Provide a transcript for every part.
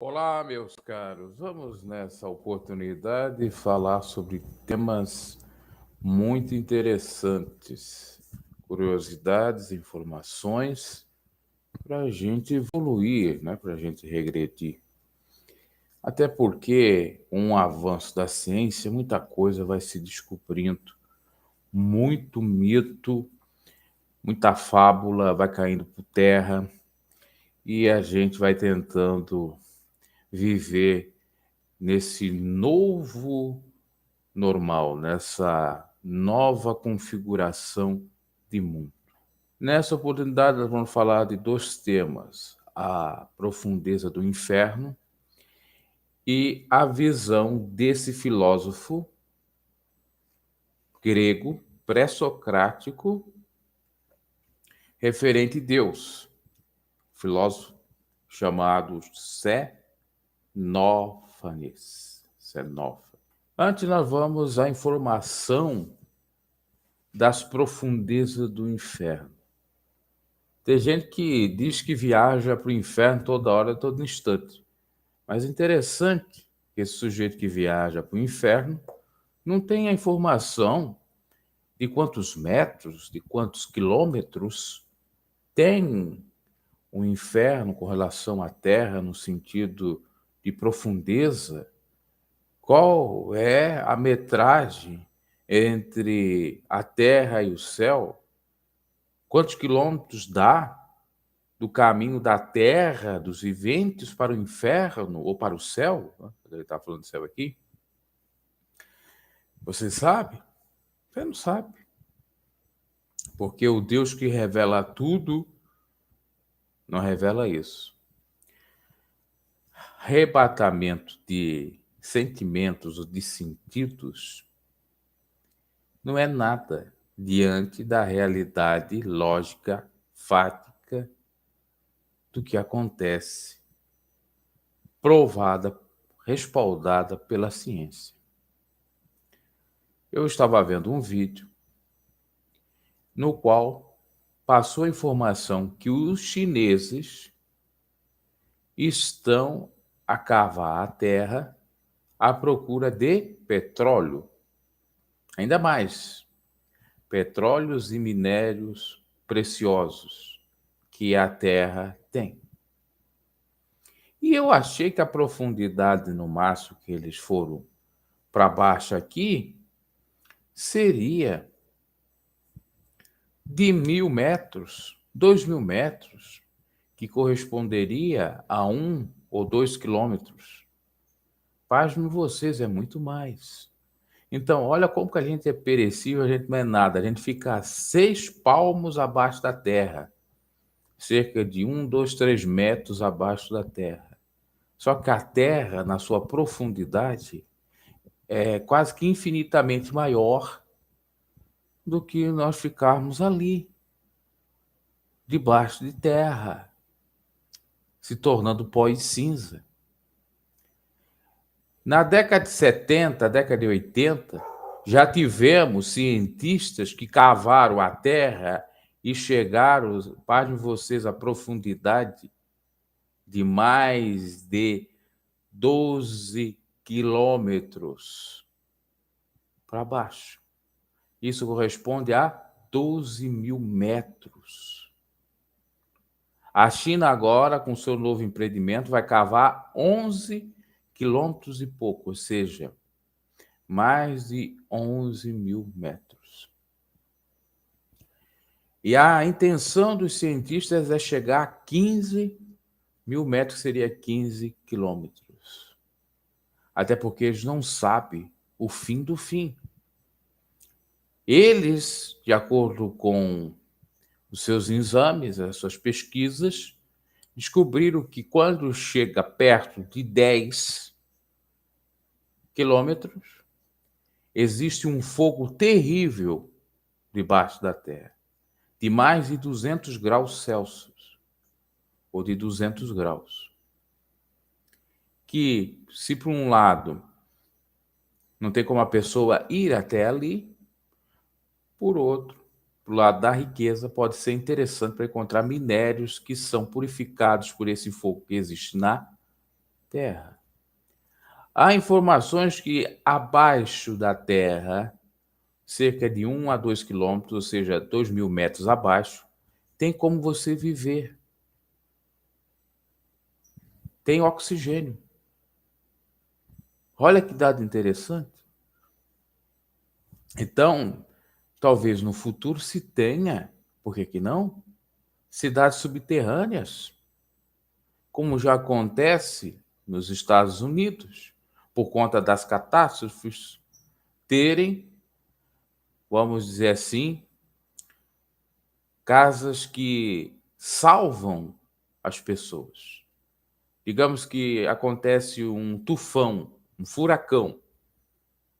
Olá, meus caros. Vamos nessa oportunidade falar sobre temas muito interessantes, curiosidades, informações para a gente evoluir, né? Para a gente regredir. Até porque, com o avanço da ciência, muita coisa vai se descobrindo, muito mito, muita fábula vai caindo por terra e a gente vai tentando viver nesse novo normal, nessa nova configuração de mundo. Nessa oportunidade, nós vamos falar de dois temas: a profundeza do inferno e a visão desse filósofo grego pré-socrático referente a Deus, filósofo chamado Xenófanes. Antes, nós vamos à informação das profundezas do inferno. Tem gente que diz que viaja para o inferno toda hora, todo instante. Mas é interessante que esse sujeito que viaja para o inferno não tem a informação de quantos metros, de quantos quilômetros tem o inferno com relação à Terra no sentido de profundeza. Qual é a metragem entre a Terra e o céu? Quantos quilômetros dá do caminho da terra, dos viventes para o inferno ou para o céu? Ele está falando do céu aqui. Você sabe? Você não sabe. Porque o Deus que revela tudo não revela isso. Arrebatamento de sentimentos ou de sentidos não é nada diante da realidade lógica, fática do que acontece, provada, respaldada pela ciência. Eu estava vendo um vídeo no qual passou a informação que os chineses estão a cavar a terra à procura de petróleo. Ainda mais, petróleos e minérios preciosos que a terra tem. E eu achei que a profundidade no máximo que eles foram para baixo aqui seria de 1.000 metros, 2.000 metros, que corresponderia a 1 ou 2 quilômetros. Pasmem vocês, é muito mais. Então, olha como que a gente é perecível, a gente não é nada. A gente fica a 6 palmos abaixo da terra, cerca de 1, 2, 3 metros abaixo da terra. Só que a terra, na sua profundidade, é quase que infinitamente maior do que nós ficarmos ali, debaixo de terra, se tornando pó e cinza. Na década de 70, década de 80, já tivemos cientistas que cavaram a Terra e chegaram, pasmem vocês, à profundidade de mais de 12 quilômetros para baixo. Isso corresponde a 12.000 metros. A China agora, com seu novo empreendimento, vai cavar 11 quilômetros e pouco, ou seja, mais de 11.000 metros. E a intenção dos cientistas é chegar a 15.000 metros, que seria 15 quilômetros. Até porque eles não sabem o fim do fim. Eles, de acordo com os seus exames, as suas pesquisas, descobriram que quando chega perto de 10 quilômetros, existe um fogo terrível debaixo da Terra, de mais de 200 graus Celsius, ou de 200 graus. Que, se por um lado não tem como a pessoa ir até ali, por outro, pro lado da riqueza, pode ser interessante para encontrar minérios que são purificados por esse fogo que existe na Terra. Há informações que abaixo da Terra, cerca de 1 a 2 quilômetros, ou seja, 2.000 metros abaixo, tem como você viver. Tem oxigênio. Olha que dado interessante. Então, talvez no futuro se tenha, por que não? Cidades subterrâneas, como já acontece nos Estados Unidos, por conta das catástrofes terem, vamos dizer assim, casas que salvam as pessoas. Digamos que acontece um tufão, um furacão,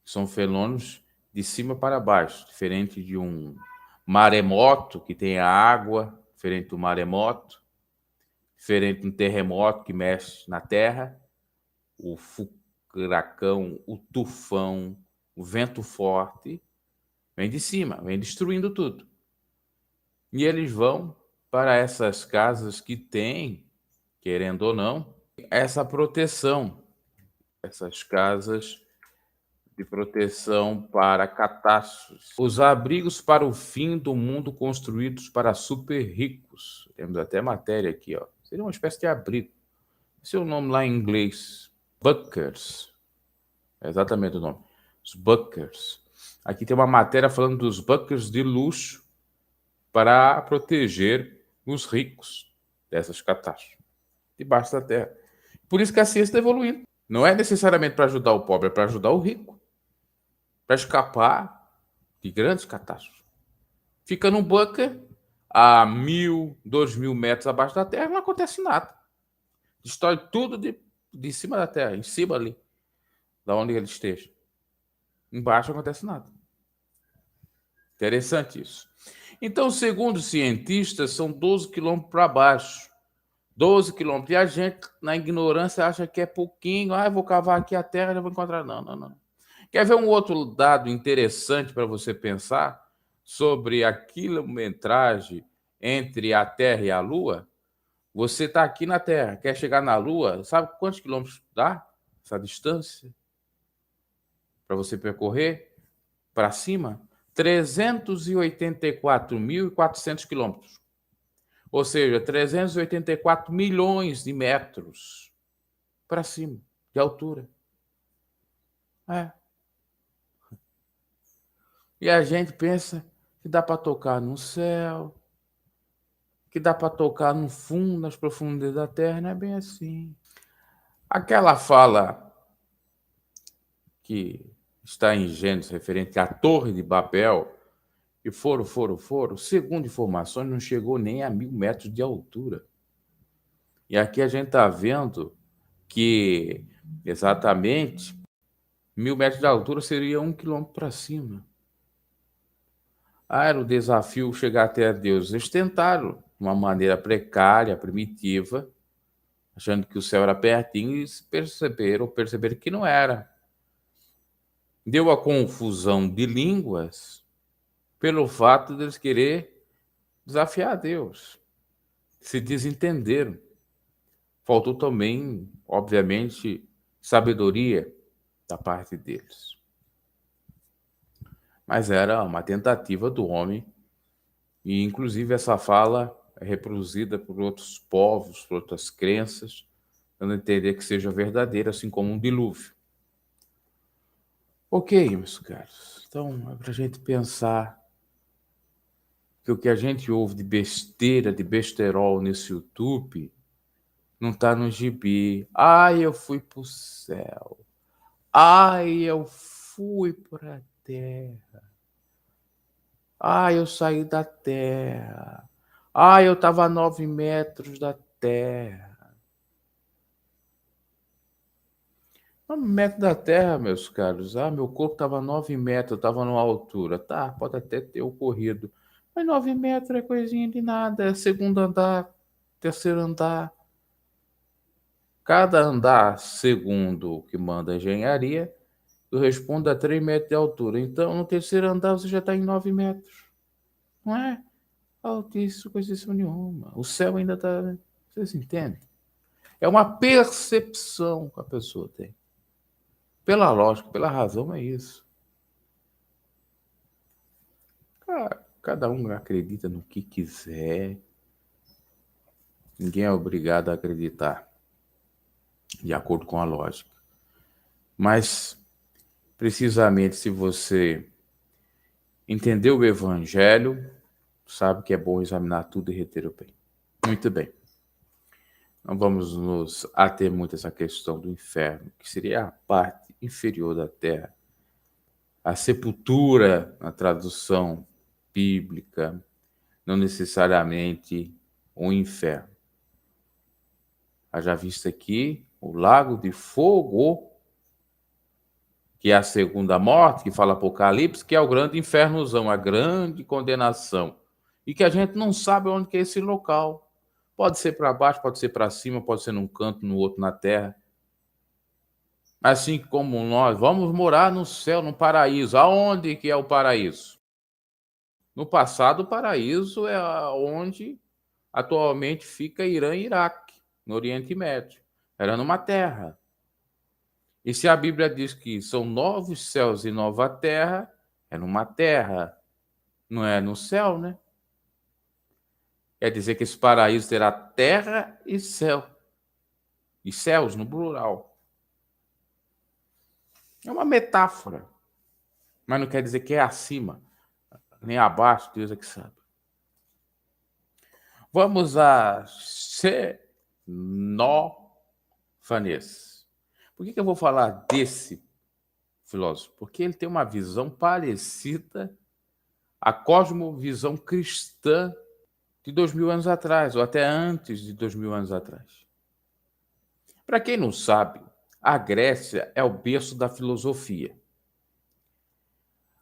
são fenômenos de cima para baixo, diferente de um maremoto que tem a água, diferente do maremoto, diferente de um terremoto que mexe na terra, o furacão, o tufão, o vento forte, vem de cima, vem destruindo tudo. E eles vão para essas casas que têm, querendo ou não, essa proteção, essas casas de proteção para catástrofes. Os abrigos para o fim do mundo construídos para super ricos. Temos até matéria aqui, ó. Seria uma espécie de abrigo. Esse é o nome lá em inglês. Bunkers. É exatamente o nome. Os bunkers. Aqui tem uma matéria falando dos bunkers de luxo para proteger os ricos dessas catástrofes debaixo da terra. Por isso que a ciência está evoluindo. Não é necessariamente para ajudar o pobre, é para ajudar o rico, para escapar de grandes catástrofes. Fica num bunker a 1.000, 2.000 metros abaixo da terra, não acontece nada. Destrói tudo de cima da terra, em cima ali, da onde ele esteja. Embaixo não acontece nada. Interessante isso. Então, segundo os cientistas, são 12 quilômetros para baixo. 12 quilômetros. E a gente, na ignorância, acha que é pouquinho. Ah, eu vou cavar aqui a terra e já vou encontrar. Não, não, não. Quer ver um outro dado interessante para você pensar sobre a quilometragem entre a Terra e a Lua? Você está aqui na Terra, quer chegar na Lua, sabe quantos quilômetros dá essa distância para você percorrer para cima? 384.400 quilômetros. Ou seja, 384 milhões de metros para cima de altura. É. E a gente pensa que dá para tocar no céu, que dá para tocar no fundo, nas profundezas da terra, não é bem assim. Aquela fala que está em Gênesis referente à Torre de Babel, e segundo informações, não chegou nem a 1.000 metros de altura. E aqui a gente está vendo que exatamente 1.000 metros de altura seria 1 quilômetro para cima. Era o desafio chegar até Deus. Eles tentaram, de uma maneira precária, primitiva, achando que o céu era pertinho, e perceberam que não era. Deu a confusão de línguas pelo fato de eles querer desafiar a Deus. Se desentenderam. Faltou também, obviamente, sabedoria da parte deles. Mas era uma tentativa do homem, e inclusive essa fala é reproduzida por outros povos, por outras crenças, dando a entender que seja verdadeira, assim como um dilúvio. Ok, meus caros. Então, é para a gente pensar que o que a gente ouve de besteira, de besterol nesse YouTube, não está no gibi. Ai, eu fui para o céu. Ai, eu fui para a terra. Ai, eu saí da terra. Ai, eu estava a 9 metros da terra. 9 metros da terra, meus caros. Ah, meu corpo estava a 9 metros, eu estava numa altura. Tá, pode até ter ocorrido. Mas 9 metros é coisinha de nada. É segundo andar, terceiro andar. Cada andar, segundo o que manda a engenharia, corresponde a 3 metros de altura. Então, no terceiro andar, você já está em 9 metros. Não é altíssimo, coisa nenhuma. O céu ainda está... Vocês entendem? É uma percepção que a pessoa tem. Pela lógica, pela razão, é isso. Cada um acredita no que quiser. Ninguém é obrigado a acreditar de acordo com a lógica. Mas, precisamente, se você entendeu o Evangelho, sabe que é bom examinar tudo e reter o bem. Muito bem. Não vamos nos ater muito a essa questão do inferno, que seria a parte inferior da terra. A sepultura, na tradução bíblica, não necessariamente o inferno. Haja visto aqui o lago de fogo, que é a segunda morte, que fala Apocalipse, que é o grande infernozão, a grande condenação. E que a gente não sabe onde que é esse local. Pode ser para baixo, pode ser para cima, pode ser num canto, no outro na terra. Assim como nós vamos morar no céu, no paraíso. Aonde que é o paraíso? No passado, o paraíso é onde atualmente fica Irã e Iraque, no Oriente Médio. Era numa terra. E se a Bíblia diz que são novos céus e nova terra, é numa terra, não é no céu, né? Quer dizer que esse paraíso terá terra e céu. E céus no plural. É uma metáfora. Mas não quer dizer que é acima, nem abaixo, Deus é que sabe. Vamos a Xenófanes. Por que eu vou falar desse filósofo? Porque ele tem uma visão parecida à cosmovisão cristã de 2000 anos atrás, ou até antes de 2000 anos atrás. Para quem não sabe, a Grécia é o berço da filosofia.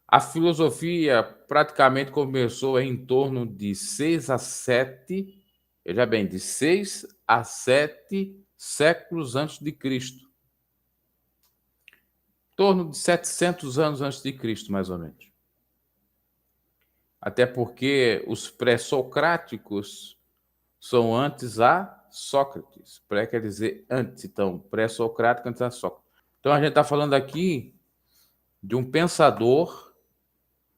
A filosofia praticamente começou em torno de 6 a 7, veja bem, de 6 a 7 séculos antes de Cristo. Em torno de 700 anos antes de Cristo, mais ou menos. Até porque os pré-socráticos são antes a Sócrates. Pré quer dizer antes, então, pré-socrático antes a Sócrates. Então a gente está falando aqui de um pensador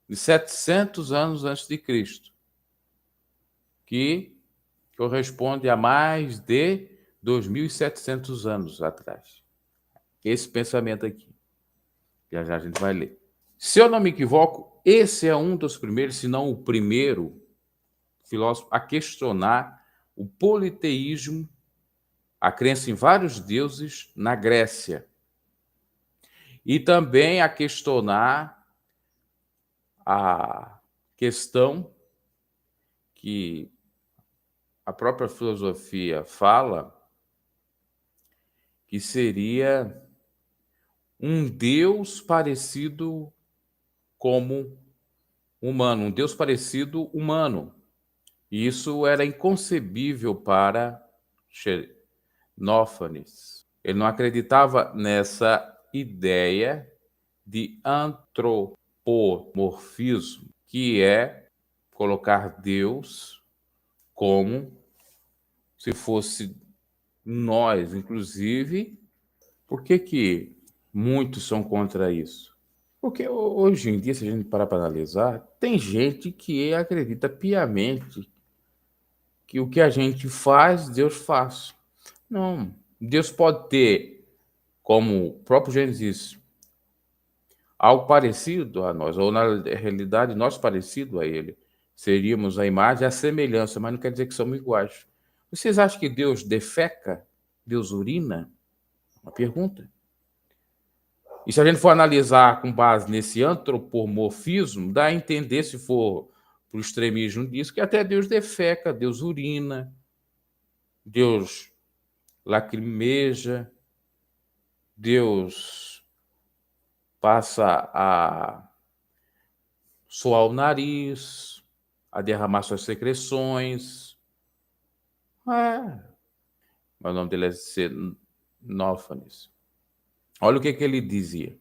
de 700 anos antes de Cristo, que corresponde a mais de 2.700 anos atrás. Esse pensamento aqui. Já já a gente vai ler. Se eu não me equivoco, esse é um dos primeiros, se não o primeiro, filósofo a questionar o politeísmo, a crença em vários deuses na Grécia. E também a questionar a questão que a própria filosofia fala, que seria um Deus parecido como humano, um Deus parecido humano. E isso era inconcebível para Xenófanes. Ele não acreditava nessa ideia de antropomorfismo, que é colocar Deus como se fosse nós, inclusive. Por que muitos são contra isso? Porque hoje em dia, se a gente parar para analisar, tem gente que acredita piamente que o que a gente faz, Deus faz. Não, Deus pode ter, como o próprio Gênesis, algo parecido a nós, ou na realidade nós parecido a ele. Seríamos a imagem e a semelhança, mas não quer dizer que somos iguais. Vocês acham que Deus defeca? Deus urina? Uma pergunta. E se a gente for analisar com base nesse antropomorfismo, dá a entender, se for para o extremismo disso, que até Deus defeca, Deus urina, Deus lacrimeja, Deus passa a suar o nariz, a derramar suas secreções. Mas o nome dele é Xenófanes. Olha o que ele dizia.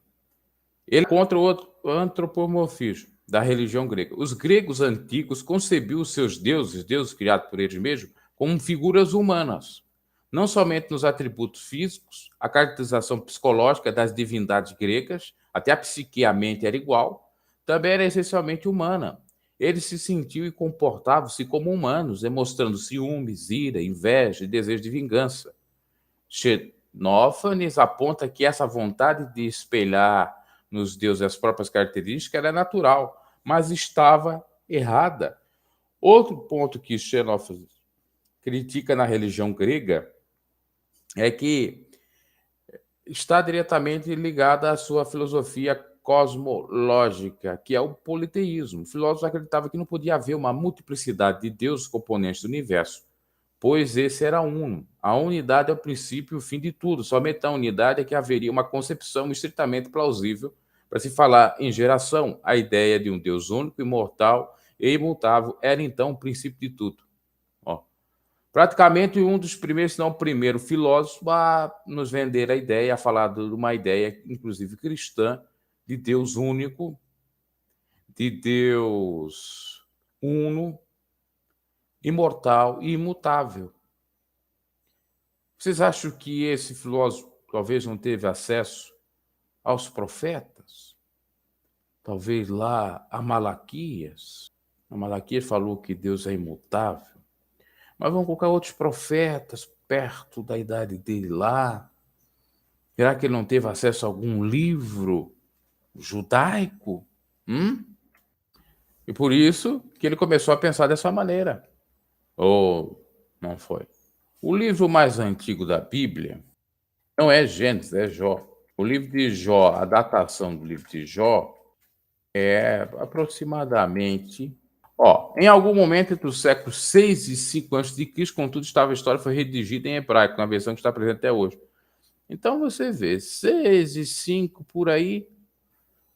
Ele é contra o antropomorfismo da religião grega. Os gregos antigos concebiam os seus deuses, deuses criados por eles mesmos, como figuras humanas. não somente nos atributos físicos, a caracterização psicológica das divindades gregas, até a psique e a mente era igual, também era essencialmente humana. Eles se sentiam e comportavam-se como humanos, demonstrando ciúmes, ira, inveja e desejo de vingança. Xenófanes aponta que essa vontade de espelhar nos deuses as próprias características era natural, mas estava errada. Outro ponto que Xenófanes critica na religião grega é que está diretamente ligada à sua filosofia cosmológica, que é o politeísmo. O filósofo acreditava que não podia haver uma multiplicidade de deuses componentes do universo, pois esse era uno. A unidade é o princípio e o fim de tudo. Somente a unidade é que haveria uma concepção estritamente plausível para se falar em geração. A ideia de um Deus único, imortal e imutável era então o princípio de tudo. Ó, praticamente um dos primeiros, se não o primeiro filósofo a nos vender a ideia, a falar de uma ideia, inclusive cristã, de Deus único, de Deus uno, imortal e imutável. Vocês acham que esse filósofo talvez não teve acesso aos profetas? Talvez lá a Malaquias? A Malaquias falou que Deus é imutável. Mas vamos colocar outros profetas perto da idade dele lá. Será que ele não teve acesso a algum livro judaico? E por isso que ele começou a pensar dessa maneira. Ou não foi? O livro mais antigo da Bíblia não é Gênesis, é Jó. O livro de Jó, a datação do livro de Jó é aproximadamente. Em algum momento entre os séculos 6 e 5 a.C., contudo, a história foi redigida em hebraico, na versão que está presente até hoje. Então você vê, 6 e 5 por aí,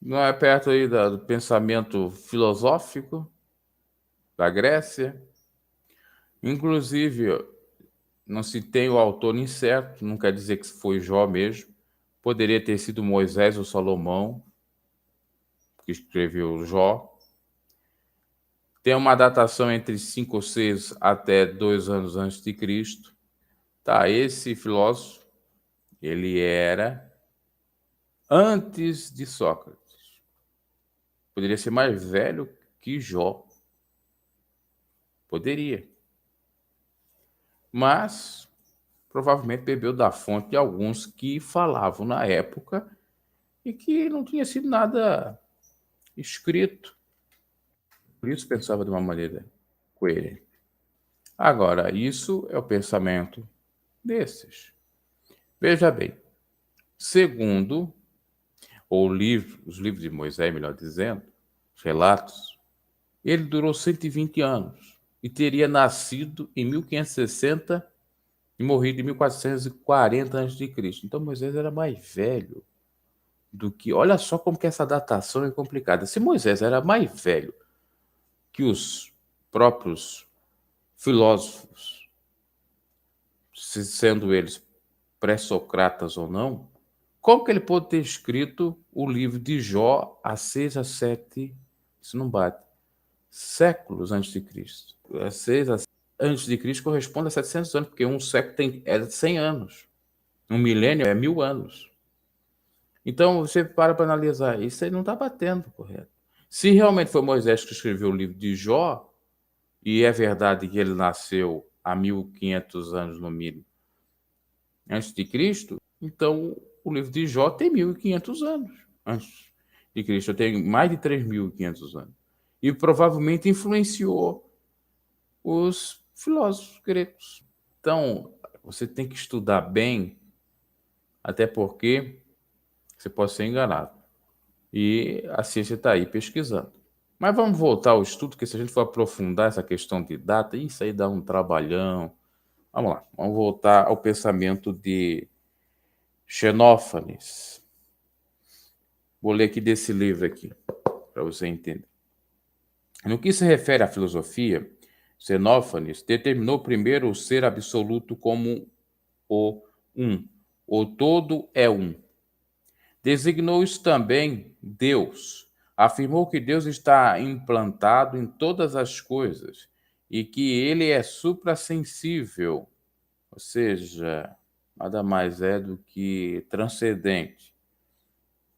não é perto aí do pensamento filosófico da Grécia. Inclusive, não se tem o autor incerto, não quer dizer que foi Jó mesmo. Poderia ter sido Moisés ou Salomão que escreveu Jó. Tem uma datação entre 5 ou 6 até 2 anos antes de Cristo. Tá, esse filósofo, ele era antes de Sócrates. Poderia ser mais velho que Jó. Poderia. Mas provavelmente bebeu da fonte de alguns que falavam na época e que não tinha sido nada escrito. Por isso pensava de uma maneira coerente. Agora, isso é o pensamento desses. Veja bem, segundo os livros de Moisés, melhor dizendo, os relatos, ele durou 120 anos e teria nascido em 1560 e morrido em 1440 a.C. Então Moisés era mais velho do que... Olha só como que essa datação é complicada. Se Moisés era mais velho que os próprios filósofos, sendo eles pré-socratas ou não, como que ele pôde ter escrito o livro de Jó há 6 a 7, isso não bate, séculos antes de Cristo? 6 a antes de Cristo corresponde a 700 anos, porque um século é 100 anos. Um milênio é 1000 anos. Então, você para analisar, isso aí não está batendo, correto? Se realmente foi Moisés que escreveu o livro de Jó, e é verdade que ele nasceu há 1500 anos no mínimo antes de Cristo, então o livro de Jó tem 1500 anos antes de Cristo, tem mais de 3500 anos. E provavelmente influenciou os filósofos gregos. Então, você tem que estudar bem, até porque você pode ser enganado. E a ciência está aí pesquisando. Mas vamos voltar ao estudo, que se a gente for aprofundar essa questão de data, isso aí dá um trabalhão. Vamos lá, vamos voltar ao pensamento de Xenófanes. Vou ler aqui desse livro aqui, para você entender. No que se refere à filosofia, Xenófanes determinou primeiro o ser absoluto como o um. O todo é um. Designou isso também Deus. Afirmou que Deus está implantado em todas as coisas e que ele é suprassensível. ou seja, nada mais é do que transcendente,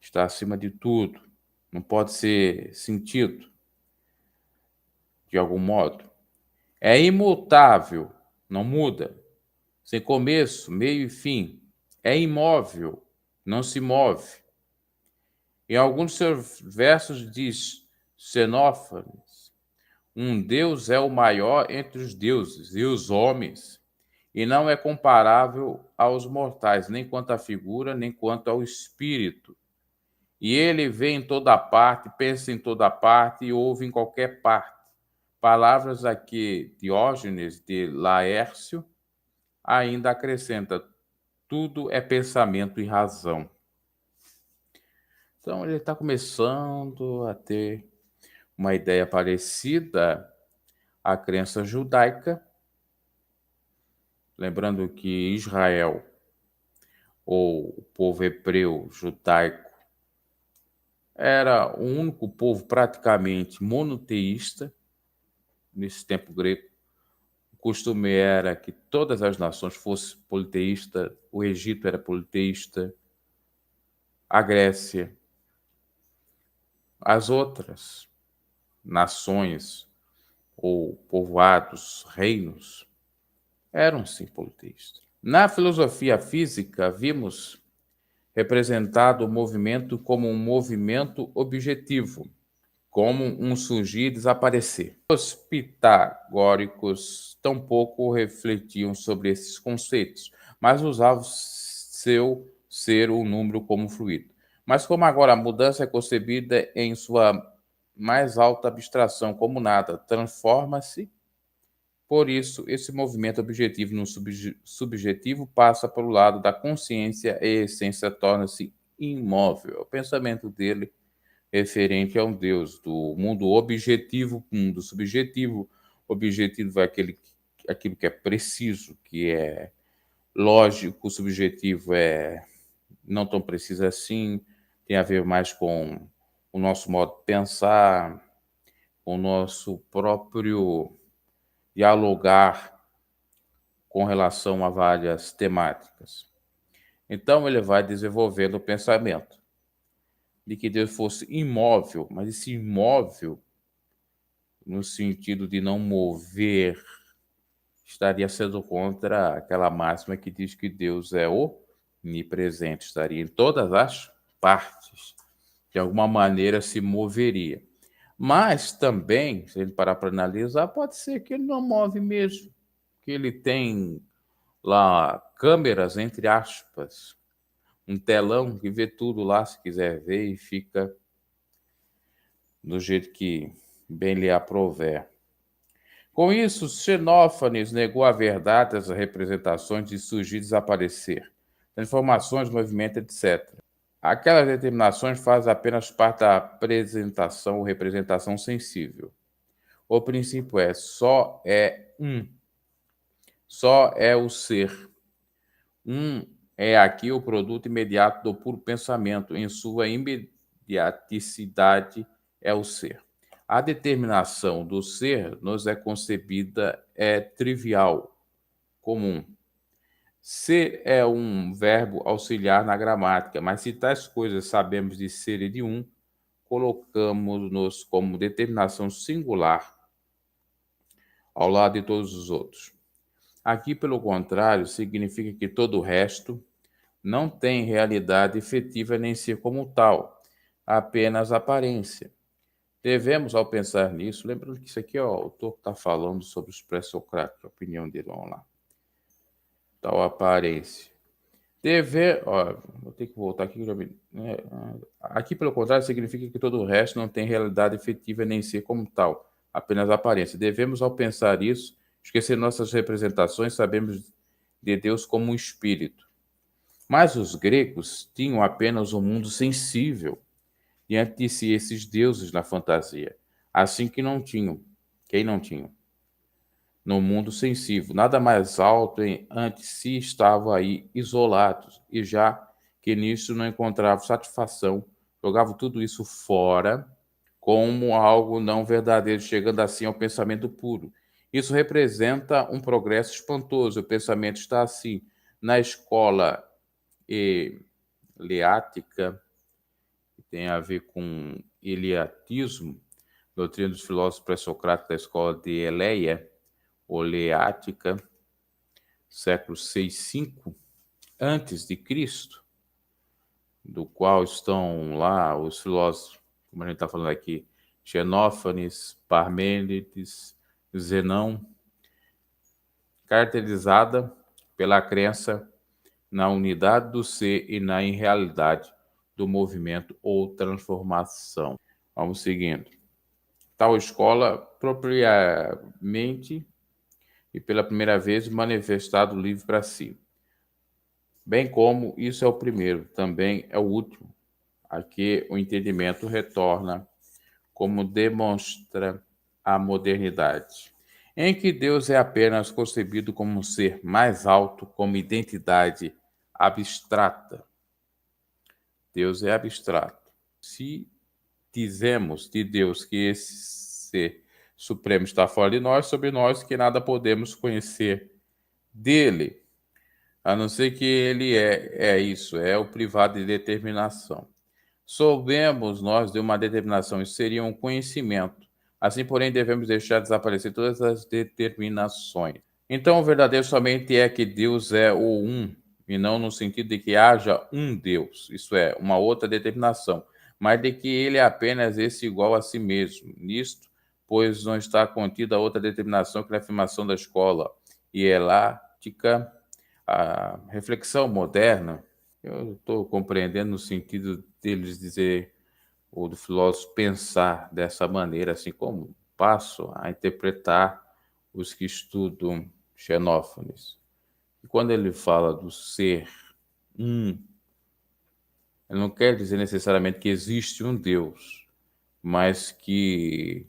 está acima de tudo, não pode ser sentido de algum modo. É imutável, não muda, sem começo, meio e fim. É imóvel, não se move. Em alguns de seus versos diz Xenófanes: um Deus é o maior entre os deuses e os homens, e não é comparável aos mortais, nem quanto à figura, nem quanto ao espírito. E ele vê em toda parte, pensa em toda parte e ouve em qualquer parte. Palavras a que Diógenes de Laércio ainda acrescenta: tudo é pensamento e razão. Então ele está começando a ter uma ideia parecida à crença judaica, lembrando que Israel, ou o povo hebreu judaico, era o único povo praticamente monoteísta nesse tempo grego. O costume era que todas as nações fossem politeístas, o Egito era politeísta, a Grécia, as outras nações ou povoados, reinos, eram sim politeístas. Na filosofia física, vimos representado o movimento como um movimento objetivo, como um surgir e desaparecer. Os pitagóricos tampouco refletiam sobre esses conceitos, mas usavam seu ser o número como fluido. Mas como agora a mudança é concebida em sua mais alta abstração como nada, transforma-se. Por isso, esse movimento objetivo no subjetivo passa para o lado da consciência e a essência torna-se imóvel. O pensamento dele referente a um Deus, do mundo objetivo, mundo subjetivo. Objetivo é aquilo que é preciso, que é lógico, subjetivo é não tão preciso assim, tem a ver mais com o nosso modo de pensar, com o nosso próprio dialogar com relação a várias temáticas. Então ele vai desenvolvendo o pensamento de que Deus fosse imóvel, mas esse imóvel, no sentido de não mover, estaria sendo contra aquela máxima que diz que Deus é onipresente, estaria em todas as partes, de alguma maneira se moveria. Mas também, se ele parar para analisar, pode ser que ele não move mesmo, que ele tem lá câmeras, entre aspas, um telão que vê tudo lá, se quiser ver, e fica do jeito que bem lhe aprouver. Com isso, Xenófanes negou a verdade das representações de surgir e desaparecer, transformações, movimento, etc. Aquelas determinações fazem apenas parte da apresentação ou representação sensível. O princípio é só é o ser. É aqui o produto imediato do puro pensamento, em sua imediaticidade é o ser. A determinação do ser nos é concebida é trivial, comum. Ser é um verbo auxiliar na gramática, mas se tais coisas sabemos de ser e de colocamos-nos como determinação singular ao lado de todos os outros. Aqui, pelo contrário, significa que todo o resto não tem realidade efetiva nem ser como tal, apenas aparência. Devemos, ao pensar nisso, lembrando que isso aqui, ó, o autor está falando sobre os pré-socráticos, a opinião dele, vamos lá. Tal aparência. Vou ter que voltar aqui. Aqui, pelo contrário, significa que todo o resto não tem realidade efetiva nem ser como tal, apenas aparência. Devemos, ao pensar isso, esquecer nossas representações, sabemos de Deus como um espírito. Mas os gregos tinham apenas um mundo sensível diante de si, esses deuses na fantasia. Assim que não tinham. Quem não tinha? No mundo sensível. Nada mais alto ante si estava aí isolados. E já que nisso não encontravam satisfação, jogavam tudo isso fora como algo não verdadeiro, chegando assim ao pensamento puro. Isso representa um progresso espantoso. O pensamento está assim. Na escola eleática, que tem a ver com eleatismo, doutrina dos filósofos pré-socráticos da escola de Eleia, oleática, século 6, 5 antes de Cristo, do qual estão lá os filósofos, como a gente está falando aqui, Xenófanes, Parmênides, Zenão, caracterizada pela crença na unidade do ser e na irrealidade do movimento ou transformação. Vamos seguindo. Tal escola, propriamente e pela primeira vez, manifestado livre para si. Bem como isso é o primeiro, também é o último, a que o entendimento retorna, como demonstra a modernidade, em que Deus é apenas concebido como um ser mais alto, como identidade abstrata. Deus é abstrato. Se dizemos de Deus que esse ser supremo está fora de nós, sobre nós que nada podemos conhecer dele, a não ser que ele é isso, é o privado de determinação. Soubemos nós de uma determinação, isso seria um conhecimento. Assim, porém, devemos deixar desaparecer todas as determinações. Então, o verdadeiro somente é que Deus é o um, e não no sentido de que haja um Deus, isso é, uma outra determinação, mas de que ele é apenas esse igual a si mesmo. Nisto, pois não está contida outra determinação que a afirmação da escola hierática, a reflexão moderna. Eu estou compreendendo no sentido deles dizer, ou do filósofo pensar dessa maneira, assim como passo a interpretar os que estudam Xenófanes. E quando ele fala do ser um, ele não quer dizer necessariamente que existe um Deus, mas que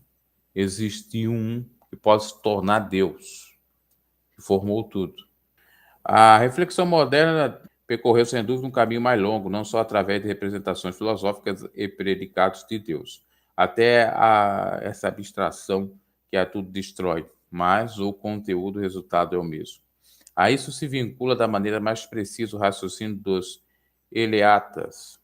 existe um que pode se tornar Deus, que formou tudo. A reflexão moderna percorreu, sem dúvida, um caminho mais longo, não só através de representações filosóficas e predicados de Deus, até essa abstração que a tudo destrói, mas o conteúdo, o resultado é o mesmo. A isso se vincula da maneira mais precisa o raciocínio dos eleatas,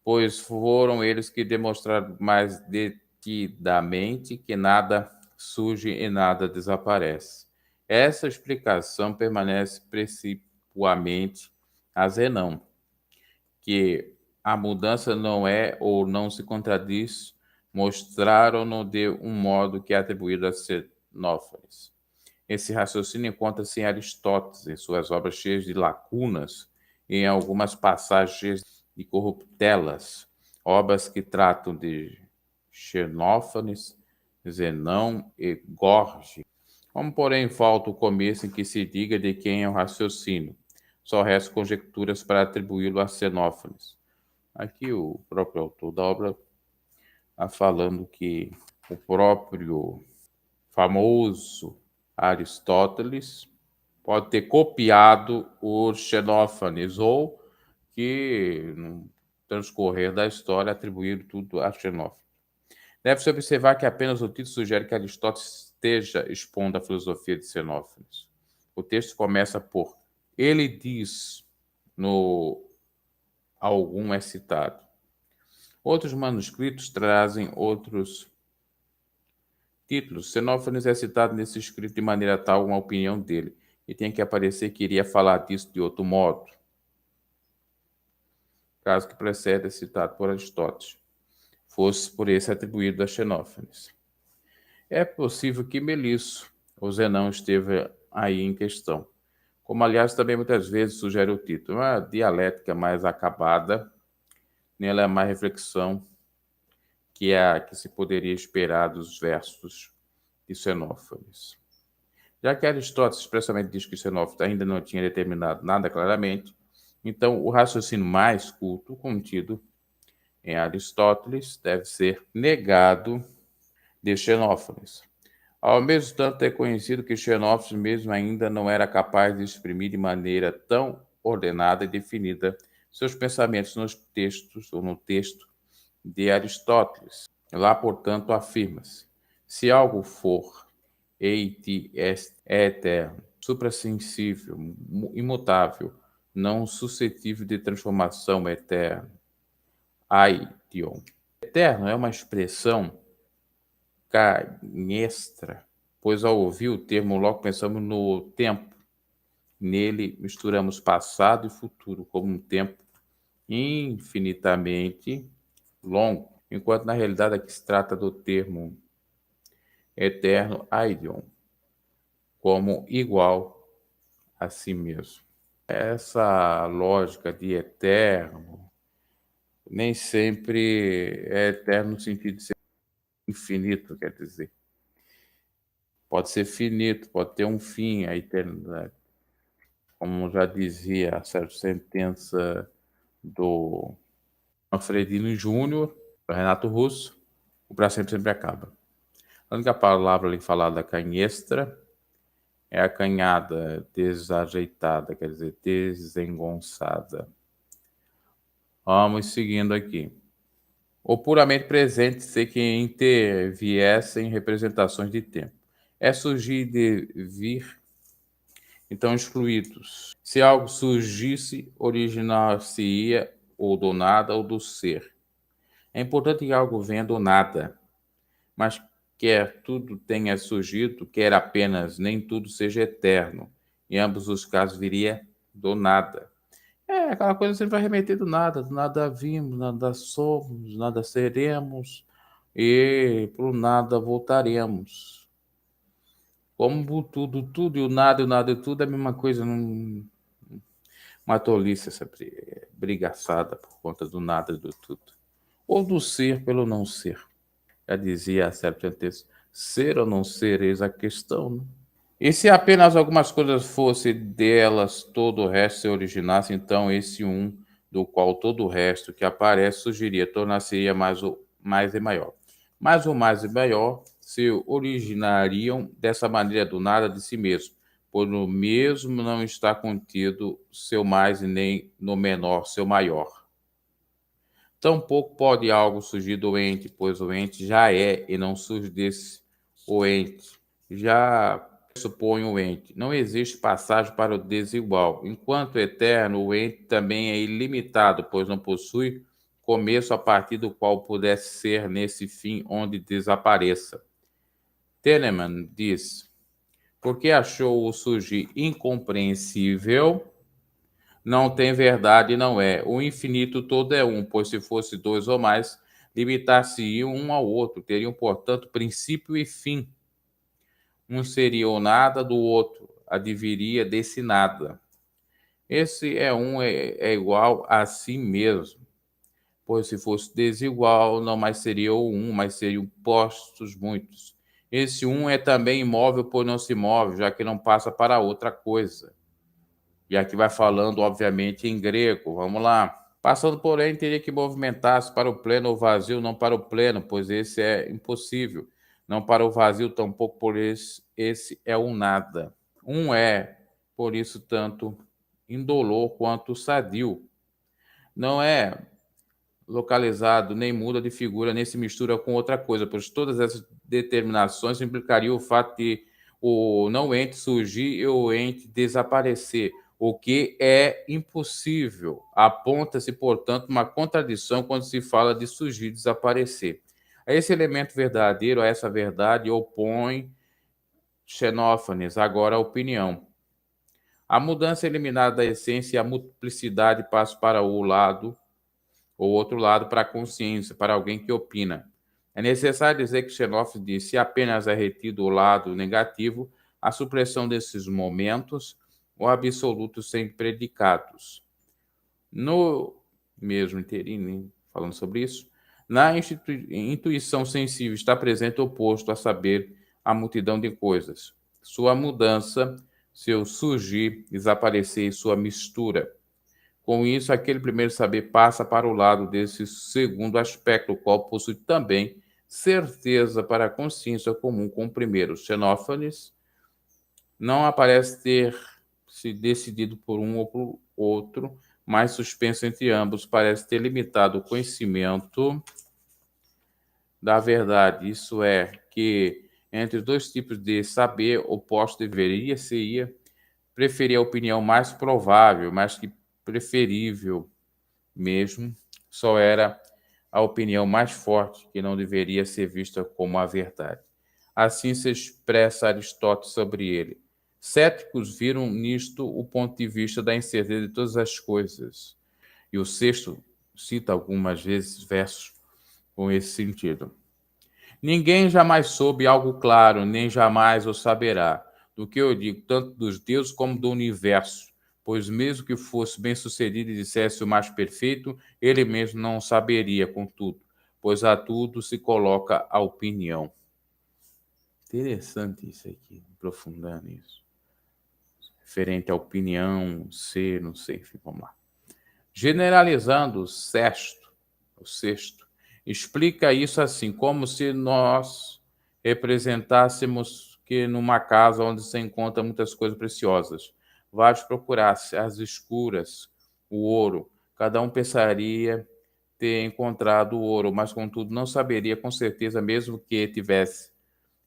pois foram eles que demonstraram mais detidamente que nada surge e nada desaparece. Essa explicação permanece principalmente a Zenão, que a mudança não é ou não se contradiz, mostraram-no de um modo que é atribuído a Xenófanes. Esse raciocínio encontra-se em Aristóteles, em suas obras cheias de lacunas, e em algumas passagens cheias de corruptelas, obras que tratam de Xenófanes, Zenão e Gorgias. Como, porém, falta o começo em que se diga de quem é o raciocínio, só restam conjecturas para atribuí-lo a Xenófanes. Aqui o próprio autor da obra está falando que o próprio famoso Aristóteles pode ter copiado o Xenófanes ou que, no transcorrer da história, atribuíram tudo a Xenófanes. Deve-se observar que apenas o título sugere que Aristóteles esteja expondo a filosofia de Xenófanes. O texto começa por ele diz, no algum é citado. Outros manuscritos trazem outros títulos. Xenófanes é citado nesse escrito de maneira tal, uma opinião dele, e tem que aparecer que iria falar disso de outro modo. Caso que precede é citado por Aristóteles, fosse por esse atribuído a Xenófanes. É possível que Melisso, ou Zenão, esteve aí em questão, como aliás também muitas vezes sugere o título. Uma dialética mais acabada, nela é mais reflexão que é a que se poderia esperar dos versos de Xenófanes. Já que Aristóteles expressamente diz que Xenófanes ainda não tinha determinado nada claramente, então o raciocínio mais culto contido em Aristóteles deve ser negado de Xenófanes. Ao mesmo tempo, é conhecido que Xenófanes mesmo ainda não era capaz de exprimir de maneira tão ordenada e definida seus pensamentos nos textos ou no texto de Aristóteles. Lá, portanto, afirma-se: se algo for eiti est, é eterno, suprassensível, imutável, não suscetível de transformação, eterno. Aidion. Eterno é uma expressão canhestra, pois ao ouvir o termo logo pensamos no tempo. Nele misturamos passado e futuro como um tempo infinitamente longo, enquanto na realidade aqui se trata do termo eterno aidion, como igual a si mesmo. Essa lógica de eterno nem sempre é eterno no sentido de ser infinito, quer dizer. Pode ser finito, pode ter um fim, a eternidade. Como já dizia a certa sentença do Manfredini Júnior, do Renato Russo, o para sempre acaba. A única palavra ali falada canhestra é acanhada, desajeitada, quer dizer, desengonçada. Vamos seguindo aqui. O puramente presente ser que interviesse em representações de tempo. É surgir de vir, então excluídos. Se algo surgisse, originar-se-ia ou do nada ou do ser. É importante que algo venha do nada, mas quer tudo tenha surgido, quer apenas nem tudo seja eterno. Em ambos os casos viria do nada. É, aquela coisa sempre vai remeter do nada vimos, nada somos, nada seremos e pro nada voltaremos. Como tudo e o nada e tudo é a mesma coisa, uma tolice essa brigaçada por conta do nada e do tudo. Ou do ser pelo não ser. Já dizia a certo texto, ser ou não ser, eis a questão, né? E se apenas algumas coisas fossem delas, todo o resto se originasse, então esse um, do qual todo o resto que aparece surgiria, tornar-se-ia mais e maior. Mas o mais e maior se originariam dessa maneira do nada de si mesmo, pois no mesmo não está contido seu mais e nem no menor seu maior. Tampouco pode algo surgir do ente, pois o ente já é e não surge desse o ente. Já supõe o ente. Não existe passagem para o desigual. Enquanto eterno, o ente também é ilimitado, pois não possui começo a partir do qual pudesse ser nesse fim onde desapareça. Telemann diz, porque achou o surgir incompreensível, não tem verdade, não é. O infinito todo é um, pois se fosse dois ou mais, limitar-se-iam um ao outro, teriam, portanto, princípio e fim. Um seria o nada do outro, adviria desse nada. Esse é igual a si mesmo, pois se fosse desigual, não mais seria o um, mas seriam postos muitos. Esse um é também imóvel, pois não se move, já que não passa para outra coisa. E aqui vai falando, obviamente, em grego. Vamos lá. Passando, porém, teria que movimentar-se para o pleno ou vazio, não para o pleno, pois esse é impossível. Não para o vazio, tampouco por esse é um nada. Um é, por isso, tanto indolor quanto sadio. Não é localizado, nem muda de figura, nem se mistura com outra coisa, pois todas essas determinações implicariam o fato de o não ente surgir e o ente desaparecer, o que é impossível. Aponta-se, portanto, uma contradição quando se fala de surgir e desaparecer. A esse elemento verdadeiro, a essa verdade, opõe Xenófanes agora a opinião. A mudança eliminada da essência e a multiplicidade passa para o outro lado, para a consciência, para alguém que opina. É necessário dizer que Xenófanes disse, se apenas é retido o lado negativo, a supressão desses momentos, o absoluto sem predicados. No mesmo inteirinho, falando sobre isso, na intuição sensível está presente o oposto, a saber, a multidão de coisas. Sua mudança, seu surgir, desaparecer e sua mistura. Com isso, aquele primeiro saber passa para o lado desse segundo aspecto, o qual possui também certeza para a consciência comum com o primeiro. Xenófanes não aparece ter se decidido por um ou por outro, mas suspenso entre ambos, parece ter limitado o conhecimento da verdade. Isso é, que entre dois tipos de saber oposto deveria-se preferir a opinião mais provável, mas que preferível mesmo, só era a opinião mais forte, que não deveria ser vista como a verdade. Assim se expressa Aristóteles sobre ele. Céticos viram nisto o ponto de vista da incerteza de todas as coisas. E o sexto cita algumas vezes versos com esse sentido. Ninguém jamais soube algo claro, nem jamais o saberá, do que eu digo, tanto dos deuses como do universo, pois mesmo que fosse bem-sucedido e dissesse o mais perfeito, ele mesmo não saberia, contudo, pois a tudo se coloca a opinião. Interessante isso aqui, aprofundando isso. Referente à opinião, ser, não sei, enfim, vamos lá. Generalizando o sexto, explica isso assim, como se nós representássemos que numa casa onde se encontra muitas coisas preciosas, vários procurassem as escuras, o ouro, cada um pensaria ter encontrado o ouro, mas contudo não saberia com certeza mesmo que tivesse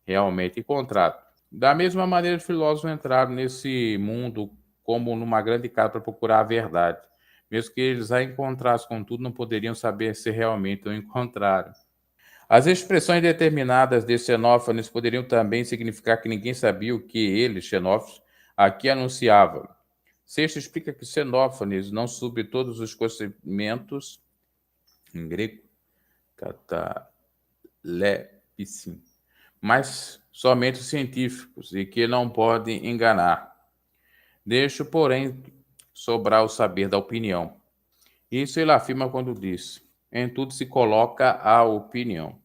realmente encontrado. Da mesma maneira, os filósofos entraram nesse mundo como numa grande casa para procurar a verdade. Mesmo que eles a encontrassem, contudo, não poderiam saber se realmente o encontraram. As expressões determinadas de Xenófanes poderiam também significar que ninguém sabia o que ele, Xenófanes, aqui anunciava. Sexto explica que Xenófanes não soube todos os conhecimentos, em grego, catalepsim, mas somente os científicos, e que não podem enganar. Deixo, porém, sobrar o saber da opinião. Isso ele afirma quando diz: em tudo se coloca a opinião.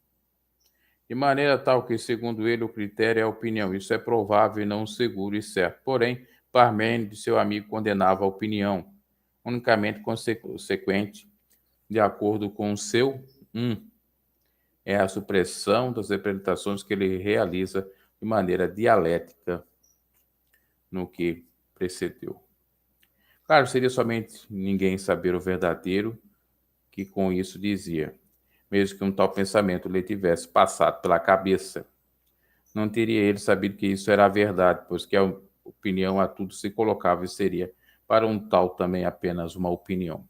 De maneira tal que, segundo ele, o critério é a opinião. Isso é provável e não seguro e certo. Porém, Parmênides, seu amigo, condenava a opinião, unicamente consequente, de acordo com o seu é a supressão das representações que ele realiza de maneira dialética no que precedeu. Claro, seria somente ninguém saber o verdadeiro que com isso dizia, mesmo que um tal pensamento lhe tivesse passado pela cabeça. Não teria ele sabido que isso era a verdade, pois que a opinião a tudo se colocava e seria para um tal também apenas uma opinião.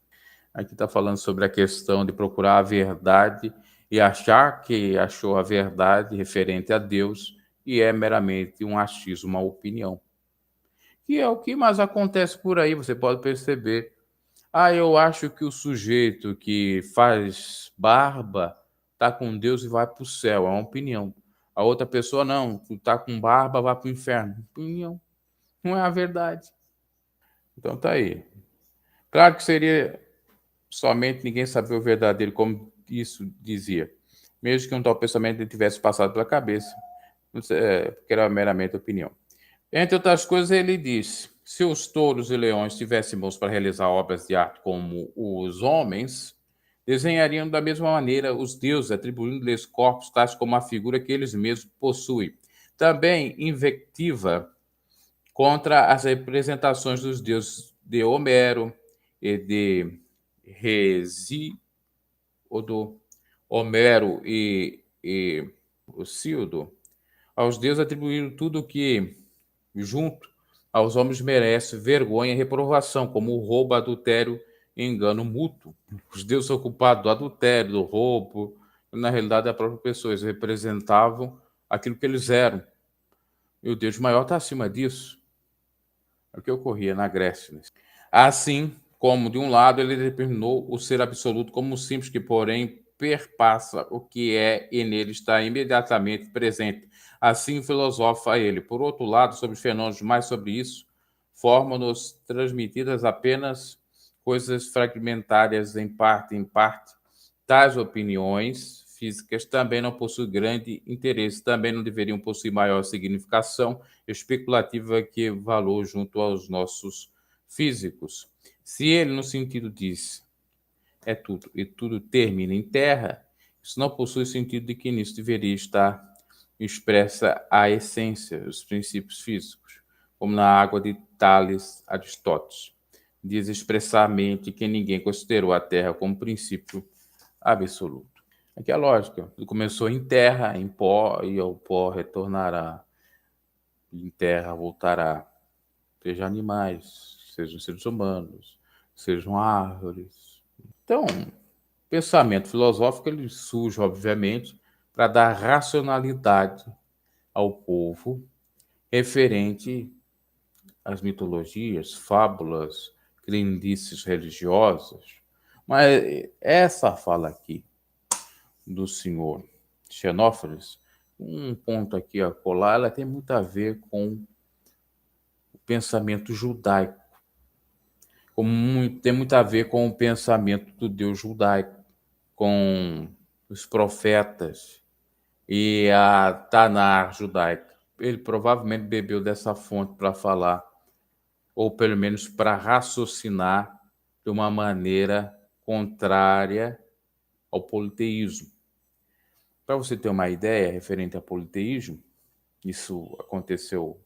Aqui está falando sobre a questão de procurar a verdade e achar que achou a verdade referente a Deus e é meramente um achismo, uma opinião. Que é o que mais acontece por aí, você pode perceber. Eu acho que o sujeito que faz barba está com Deus e vai para o céu, é uma opinião. A outra pessoa, não, tu está com barba, vai para o inferno. Opinião. Não é a verdade. Então tá aí. Claro que seria somente ninguém saber o verdadeiro, como isso dizia. Mesmo que um tal pensamento lhe tivesse passado pela cabeça, porque era meramente opinião. Entre outras coisas, ele diz: se os touros e leões tivessem mãos para realizar obras de arte como os homens, desenhariam da mesma maneira os deuses, atribuindo-lhes corpos tais como a figura que eles mesmos possuem. Também invectiva contra as representações dos deuses de Homero e de Hesíodo, Homero e Hesíodo, aos deuses atribuíram tudo o que junto aos homens merece vergonha e reprovação, como o roubo, adultério e engano mútuo. Os deuses são culpados do adultério, do roubo, na realidade a própria pessoa, eles representavam aquilo que eles eram. E o Deus maior está acima disso. É o que ocorria na Grécia. Né? Assim como, de um lado, ele determinou o ser absoluto como simples, que, porém, perpassa o que é e nele está imediatamente presente. Assim filosofa ele. Por outro lado, sobre os fenômenos, mais sobre isso, formam-nos transmitidas apenas coisas fragmentárias em parte. Tais opiniões físicas também não possuem grande interesse, também não deveriam possuir maior significação especulativa que valor junto aos nossos físicos. Se ele, no sentido diz, é tudo, e tudo termina em terra, isso não possui sentido de que nisso deveria estar expressa a essência, os princípios físicos, como na água de Tales Aristóteles. Diz expressamente que ninguém considerou a terra como princípio absoluto. Aqui é a lógica. Tudo começou em terra, em pó, e ao pó retornará. Em terra voltará. Seja animais, sejam seres humanos, sejam árvores. Então, pensamento filosófico ele surge, obviamente, para dar racionalidade ao povo referente às mitologias, fábulas, crendices religiosas. Mas essa fala aqui do senhor Xenófanes, um ponto aqui a colar, ela tem muito a ver com o pensamento judaico, tem muito a ver com o pensamento do Deus judaico, com os profetas e a Tanar judaica. Ele provavelmente bebeu dessa fonte para falar, ou pelo menos para raciocinar de uma maneira contrária ao politeísmo. Para você ter uma ideia referente ao politeísmo, isso aconteceu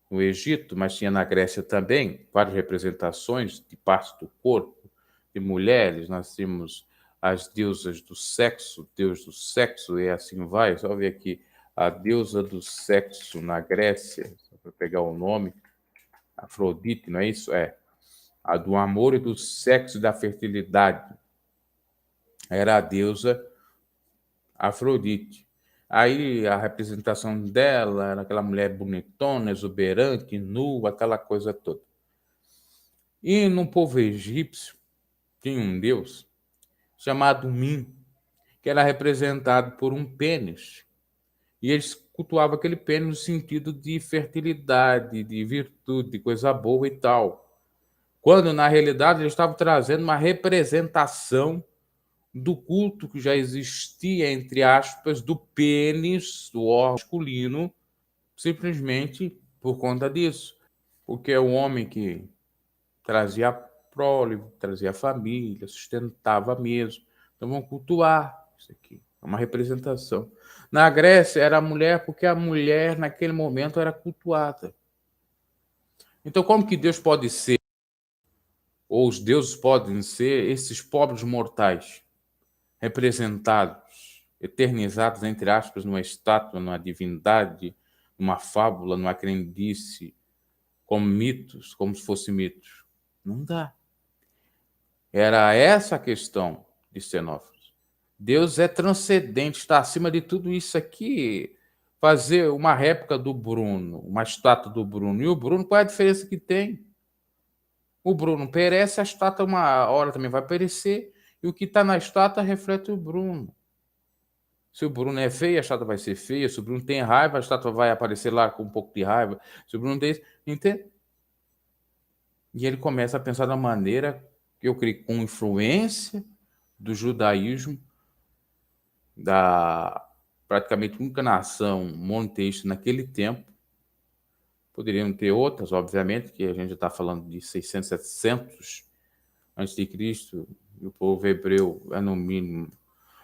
no Egito, mas tinha na Grécia também várias representações de partes do corpo de mulheres. Nós temos as deusas do sexo, deus do sexo, e assim vai. Só ver aqui a deusa do sexo na Grécia, só para pegar o nome, Afrodite, não é isso? É. A do amor e do sexo e da fertilidade. Era a deusa Afrodite. Aí a representação dela era aquela mulher bonitona, exuberante, nua, aquela coisa toda. E no povo egípcio tinha um deus chamado Min, que era representado por um pênis. E eles cultuavam aquele pênis no sentido de fertilidade, de virtude, de coisa boa e tal. Quando, na realidade, eles estavam trazendo uma representação do culto que já existia, entre aspas, do pênis, do órgão masculino, simplesmente por conta disso. Porque é o homem que trazia a prole, trazia a família, sustentava mesmo. Então vamos cultuar isso aqui. É uma representação. Na Grécia era a mulher porque a mulher naquele momento era cultuada. Então como que Deus pode ser, ou os deuses podem ser esses pobres mortais representados, eternizados, entre aspas, numa estátua, numa divindade, numa fábula, numa crendice, como mitos, como se fossem mitos? Não dá. Era essa a questão de Xenófilo. Deus é transcendente, está acima de tudo isso aqui. Fazer uma réplica do Bruno, uma estátua do Bruno. E o Bruno, qual é a diferença que tem? O Bruno perece, a estátua uma hora também vai perecer. E o que está na estátua reflete o Bruno. Se o Bruno é feio, a estátua vai ser feia. Se o Bruno tem raiva, a estátua vai aparecer lá com um pouco de raiva. Se o Bruno tem... Entende? E ele começa a pensar da maneira que eu creio com influência do judaísmo, da praticamente única nação monoteísta naquele tempo. Poderiam ter outras, obviamente, que a gente já está falando de 600, 700 antes de Cristo, e o povo hebreu é no mínimo,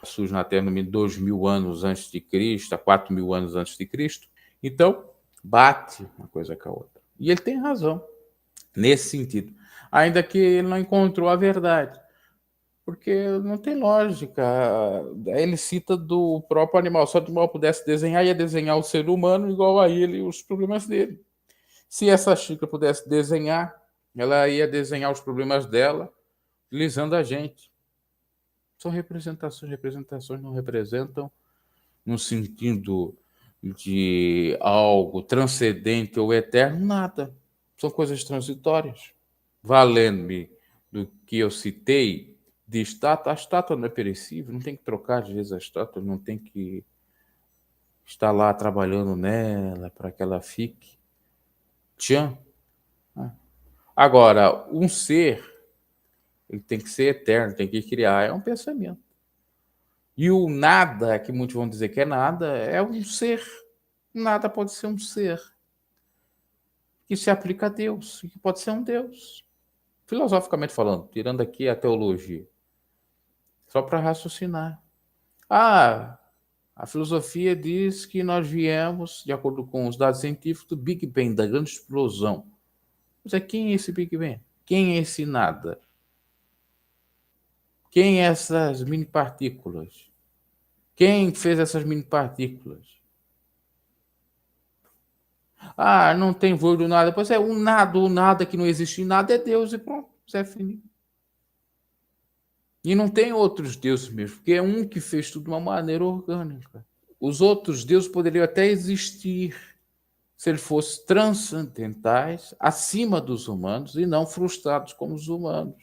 surge na Terra no mínimo 2.000 anos antes de Cristo, a 4.000 anos antes de Cristo. Então, bate uma coisa com a outra. E ele tem razão nesse sentido. Ainda que ele não encontrou a verdade. Porque não tem lógica. Ele cita do próprio animal. Se o animal pudesse desenhar, ia desenhar o ser humano igual a ele e os problemas dele. Se essa xícara pudesse desenhar, ela ia desenhar os problemas dela, utilizando a gente. São representações. Representações não representam no sentido de algo transcendente ou eterno, nada. São coisas transitórias. Valendo-me do que eu citei de estátua, a estátua não é perecível, não tem que trocar às vezes a estátua, não tem que estar lá trabalhando nela para que ela fique. Tchan. Agora, um ser, ele tem que ser eterno, tem que criar, é um pensamento. E o nada, que muitos vão dizer que é nada, é um ser. Nada pode ser um ser que se aplica a Deus, que pode ser um Deus. Filosoficamente falando, tirando aqui a teologia, só para raciocinar. Ah, a filosofia diz que nós viemos, de acordo com os dados científicos, do Big Bang, da grande explosão. Mas quem é esse Big Bang? Quem é esse nada? Quem é essas mini partículas? Quem fez essas mini partículas? Não tem voo do nada. Pois é, o nada que não existe em nada é Deus e pronto, isso é finito. E não tem outros deuses mesmo, porque é um que fez tudo de uma maneira orgânica. Os outros deuses poderiam até existir se eles fossem transcendentais, acima dos humanos e não frustrados como os humanos.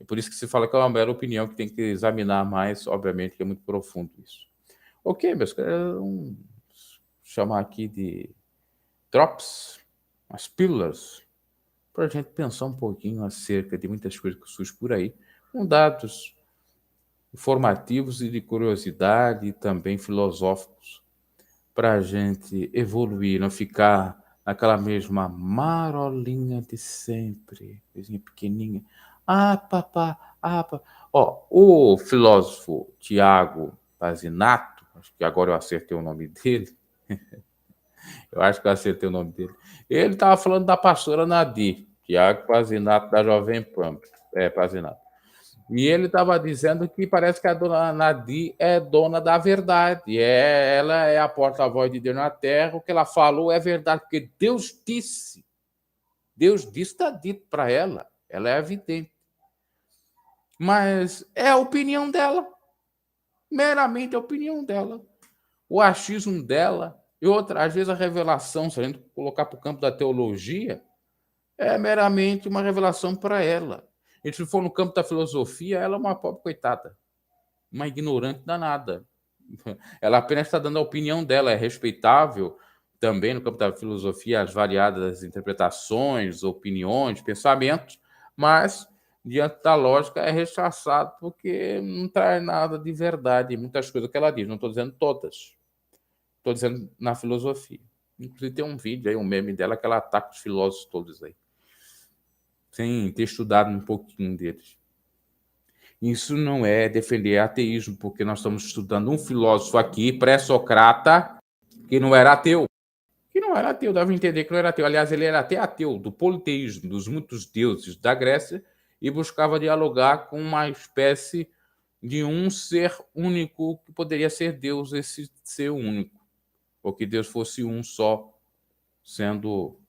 É por isso que se fala que é uma mera opinião que tem que examinar mais, obviamente, que é muito profundo isso. Ok, meus caras, vamos chamar aqui de drops, as pílulas, para a gente pensar um pouquinho acerca de muitas coisas que surgem por aí, com dados informativos e de curiosidade e também filosóficos, para a gente evoluir, não ficar naquela mesma marolinha de sempre, coisinha pequenininha. Papá, papá. Ó, o filósofo Tiago Pazinato, acho que agora eu acertei o nome dele, eu acho que eu acertei o nome dele. Ele estava falando da pastora Nadir, Tiago Pazinato, da Jovem Pan. Pazinato. E ele estava dizendo que parece que a dona Nadir é dona da verdade. Ela é a porta-voz de Deus na terra. O que ela falou é verdade, porque Deus disse. Deus disse, está dito para ela. Ela é evidente. Mas é a opinião dela. Meramente a opinião dela. O achismo dela. E outra, às vezes a revelação, se a gente colocar para o campo da teologia, é meramente uma revelação para ela. E se for no campo da filosofia, ela é uma pobre coitada, uma ignorante danada. Ela apenas está dando a opinião dela, é respeitável também no campo da filosofia as variadas interpretações, opiniões, pensamentos, mas diante da lógica é rechaçado porque não traz nada de verdade, muitas coisas que ela diz, não estou dizendo todas, estou dizendo na filosofia. Inclusive tem um vídeo aí, um meme dela que ela ataca os filósofos todos aí, sem ter estudado um pouquinho deles. Isso não é defender ateísmo, porque nós estamos estudando um filósofo aqui, pré-socrata, que não era ateu. Que não era ateu, dava a entender que não era ateu. Aliás, ele era até ateu do politeísmo, dos muitos deuses da Grécia, e buscava dialogar com uma espécie de um ser único que poderia ser Deus, esse ser único. Ou que Deus fosse um só, sendo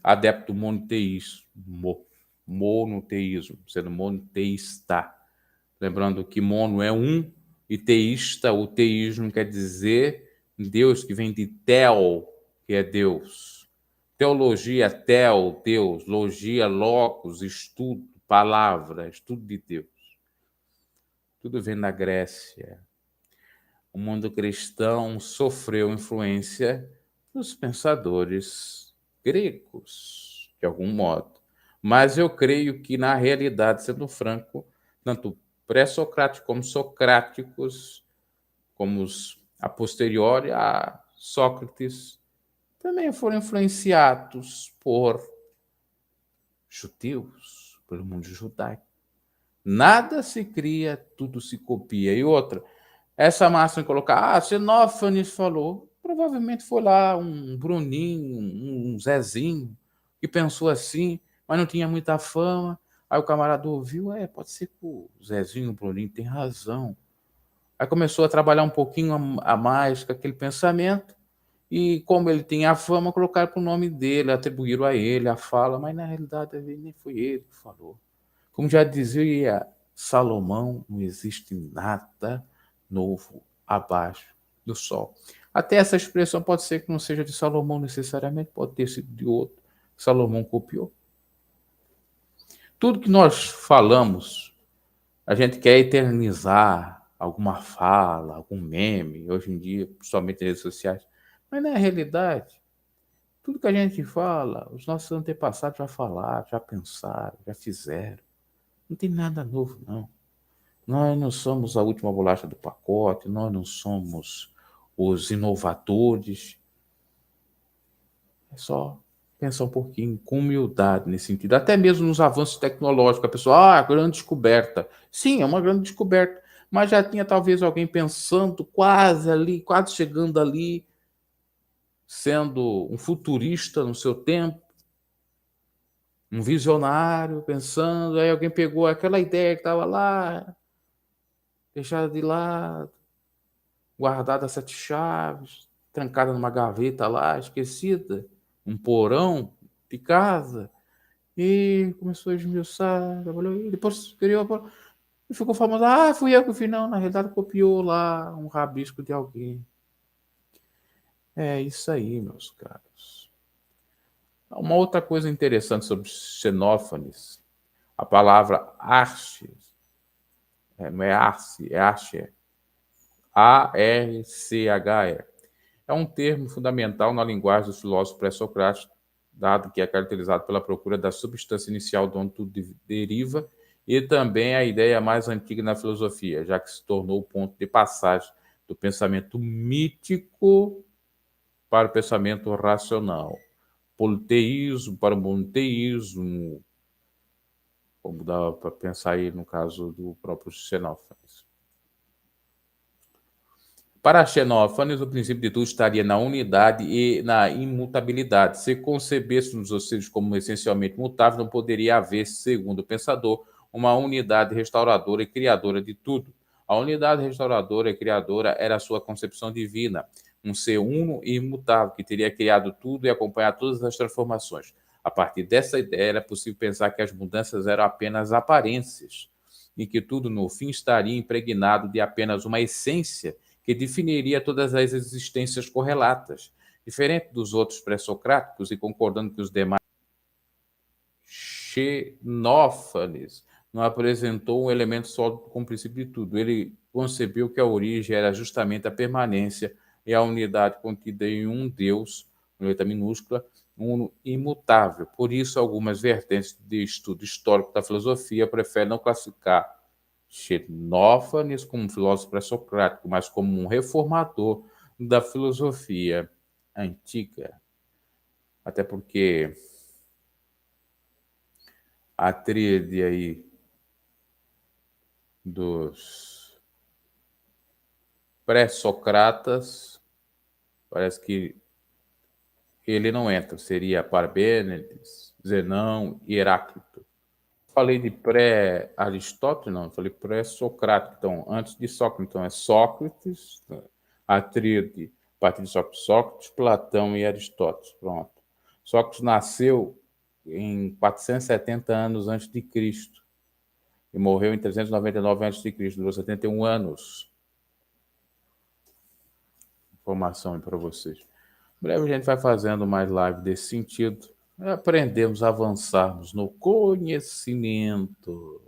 adepto do monoteísmo, sendo monoteísta. Lembrando que mono é um e teísta, o teísmo quer dizer Deus, que vem de tel, que é Deus. Teologia, tel, Deus. Logia, logos, estudo, palavra, estudo de Deus. Tudo vem da Grécia. O mundo cristão sofreu influência dos pensadores gregos, de algum modo. Mas eu creio que, na realidade, sendo franco, tanto pré-socráticos como socráticos, como os a posteriori a Sócrates, também foram influenciados por judeus, pelo mundo judaico. Nada se cria, tudo se copia. E outra, essa máxima de colocar, Xenófanes falou, provavelmente foi lá um Bruninho, um Zezinho, que pensou assim, mas não tinha muita fama. Aí o camarada ouviu, pode ser que o Zezinho, o Bruninho tem razão. Aí começou a trabalhar um pouquinho a mais com aquele pensamento, e como ele tinha a fama, colocaram para o nome dele, atribuíram a ele a fala, mas na realidade nem foi ele que falou. Como já dizia Salomão, não existe nada novo abaixo do sol. Até essa expressão pode ser que não seja de Salomão necessariamente, pode ter sido de outro. Salomão copiou. Tudo que nós falamos, a gente quer eternizar alguma fala, algum meme, hoje em dia, principalmente nas redes sociais, mas na realidade, tudo que a gente fala, os nossos antepassados já falaram, já pensaram, já fizeram. Não tem nada novo, não. Nós não somos a última bolacha do pacote, nós não somos os inovadores. É só pensar um pouquinho com humildade nesse sentido. Até mesmo nos avanços tecnológicos, a pessoa, grande descoberta. Sim, é uma grande descoberta, mas já tinha talvez alguém pensando quase ali, quase chegando ali, sendo um futurista no seu tempo, um visionário, pensando, aí alguém pegou aquela ideia que estava lá, deixada de lado, guardada 7 chaves, trancada numa gaveta lá, esquecida, um porão de casa, e começou a esmiuçar, trabalhou, e depois criou, e ficou famoso. Ah, fui eu que fiz. Não, na realidade copiou lá um rabisco de alguém. É isso aí, meus caros. Uma outra coisa interessante sobre Xenófanes, a palavra arches, não é arce, é arche, A-R-C-H-E. É um termo fundamental na linguagem dos filósofos pré-socráticos, dado que é caracterizado pela procura da substância inicial de onde tudo deriva, e também a ideia mais antiga na filosofia, já que se tornou o ponto de passagem do pensamento mítico para o pensamento racional. Politeísmo para o monoteísmo, como dá para pensar aí no caso do próprio Xenófanes. Para Xenófanes, o princípio de tudo estaria na unidade e na imutabilidade. Se concebêssemos os seres como essencialmente mutáveis, não poderia haver, segundo o pensador, uma unidade restauradora e criadora de tudo. A unidade restauradora e criadora era a sua concepção divina, um ser uno e imutável, que teria criado tudo e acompanhado todas as transformações. A partir dessa ideia, era possível pensar que as mudanças eram apenas aparências, e que tudo, no fim, estaria impregnado de apenas uma essência que definiria todas as existências correlatas. Diferente dos outros pré-socráticos e concordando que os demais, Xenófanes não apresentou um elemento sólido como princípio de tudo. Ele concebeu que a origem era justamente a permanência e a unidade contida em um Deus, com letra minúscula, um imutável. Por isso, algumas vertentes de estudo histórico da filosofia preferem não classificar Xenófanes como um filósofo pré-socrático, mas como um reformador da filosofia antiga. Até porque a tríade aí dos pré-socratas parece que ele não entra. Seria Parmênides, Zenão e Heráclito. Falei de pré-Aristóteles, não, falei pré-Socrático. Então, antes de Sócrates, então é Sócrates, a tríade, a partir de Sócrates, Platão e Aristóteles. Pronto. Sócrates nasceu em 470 anos antes de Cristo e morreu em 399 antes de Cristo, durou 71 anos. Informação aí para vocês. Em breve a gente vai fazendo mais live desse sentido. Aprendemos a avançarmos no conhecimento.